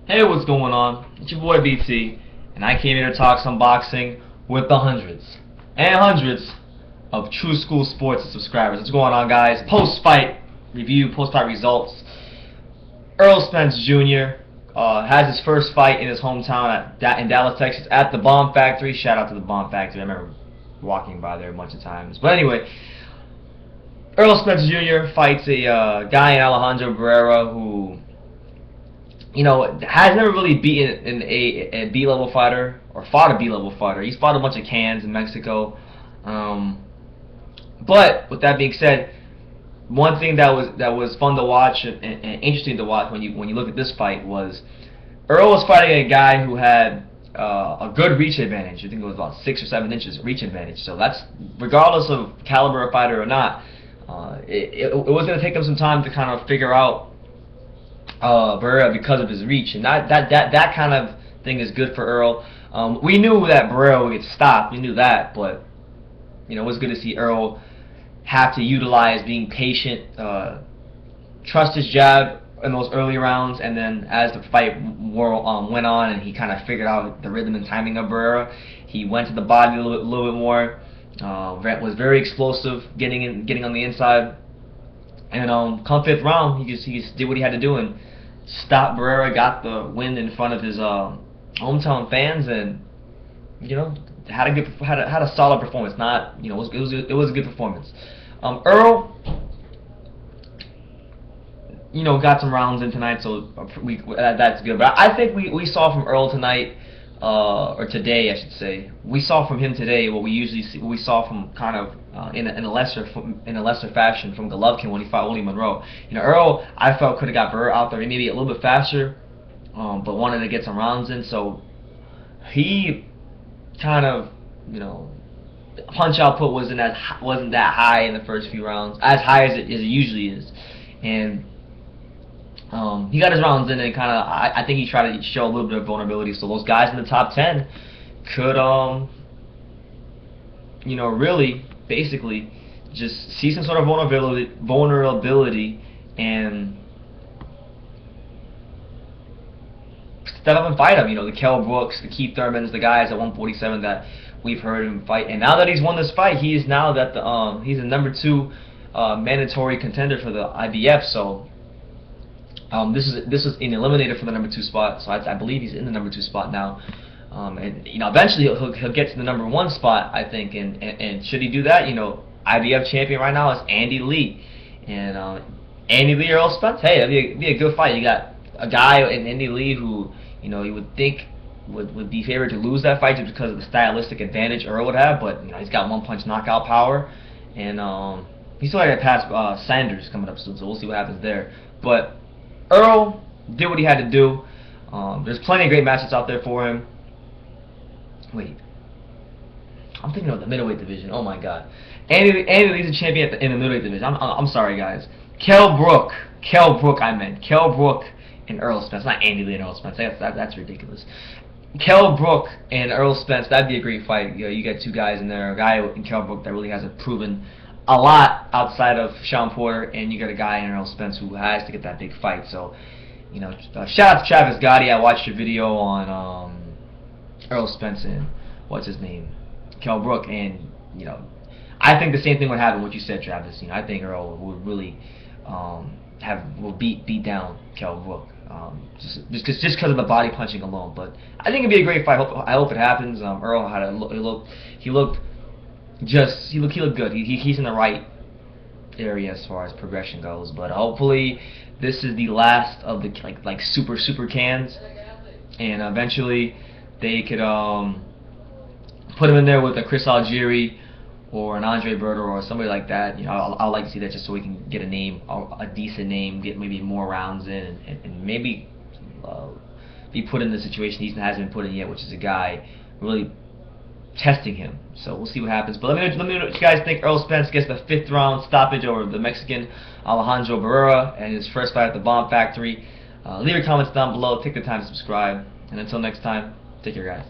Hey, what's going on? It's your boy BT, and I came here to talk some boxing with the hundreds and hundreds of True School Sports subscribers. What's going on, guys? Post-fight review, post-fight results. Errol Spence Jr. Has his first fight in his hometown in Dallas, Texas, at the Bomb Factory. Shout out to the Bomb Factory. I remember walking by there a bunch of times. But anyway, Errol Spence Jr. fights a guy in Alejandro Barrera who, has never really beaten a B-level fighter or fought a B-level fighter. He's fought a bunch of cans in Mexico. But with that being said, one thing that was fun to watch and interesting to watch when you look at this fight was Errol was fighting a guy who had a good reach advantage. I think it was about 6 or 7 inches reach advantage. So that's, regardless of caliber of fighter or not, it was going to take him some time to kind of figure out Barrera because of his reach, and that kind of thing is good for Errol. We knew that Barrera would get stopped. We knew that, but it was good to see Errol have to utilize being patient, trust his jab in those early rounds, and then as the fight went on and he kind of figured out the rhythm and timing of Barrera, he went to the body a little bit more. Was very explosive, getting on the inside, and come 5th round, he just did what he had to do and stopped Barrera, got the win in front of his hometown fans, and had a solid performance. It was a good performance. Errol, got some rounds in tonight, so that's good. But I think we saw from Errol tonight, or today, I should say, we saw from him today what we usually see. What we saw from kind of in a lesser fashion from Golovkin when he fought Willie Monroe. Errol, I felt, could have got Barrera out there maybe a little bit faster, but wanted to get some rounds in. So he kind of, punch output wasn't that high in the first few rounds, as high as it usually is, and he got his rounds in, and I think he tried to show a little bit of vulnerability, so those guys in the top 10 could, really, basically, just see some sort of vulnerability and step up and fight him. The Kell Brooks, the Keith Thurmans, the guys at 147 that we've heard him fight. And now that he's won this fight, he's the number 2 mandatory contender for the IBF. So this is an eliminator for the number 2 spot. So I believe he's in the number 2 spot now. And eventually he'll get to the number 1 spot, I think. And should he do that, IBF champion right now is Andy Lee. And Andy Lee or Errol Spence, hey, that'd be a good fight. You got a guy in Andy Lee who you would think would be favored to lose that fight just because of the stylistic advantage Errol would have, but he's got one-punch knockout power, and he's still got to pass Sanders coming up soon, so we'll see what happens there. But Errol did what he had to do. There's plenty of great matches out there for him. Wait, I'm thinking of the middleweight division. Oh my God, Andy Lee's a champion in the middleweight division. I'm sorry, guys. Kell Brook, I meant Kell Brook and Errol Spence, not Andy Lee and Errol Spence. That's ridiculous. Kell Brook and Errol Spence, that'd be a great fight. You got 2 guys in there, a guy in Kell Brook that really hasn't proven a lot outside of Sean Porter, and you got a guy in Errol Spence who has to get that big fight. So, shout out to Travis Gotti. I watched your video on Errol Spence and what's his name, Kell Brook, and I think the same thing would happen. What you said, Travis. I think Errol would really will beat down Kell Brook. Just because of the body punching alone, but I think it'd be a great fight. I hope it happens. Errol had he looked good. He's in the right area as far as progression goes. But hopefully this is the last of the like super cans, and eventually they could put him in there with a Chris Algieri or an Andre Berto or somebody like that. I'd like to see that just so we can get a decent name, get maybe more rounds in, and maybe be put in the situation he hasn't been put in yet, which is a guy really testing him. So we'll see what happens. But let me know what you guys think. Errol Spence gets the 5th round stoppage over the Mexican Alejandro Barrera and his first fight at the Bomb Factory. Leave your comments down below. Take the time to subscribe. And until next time, take care, guys.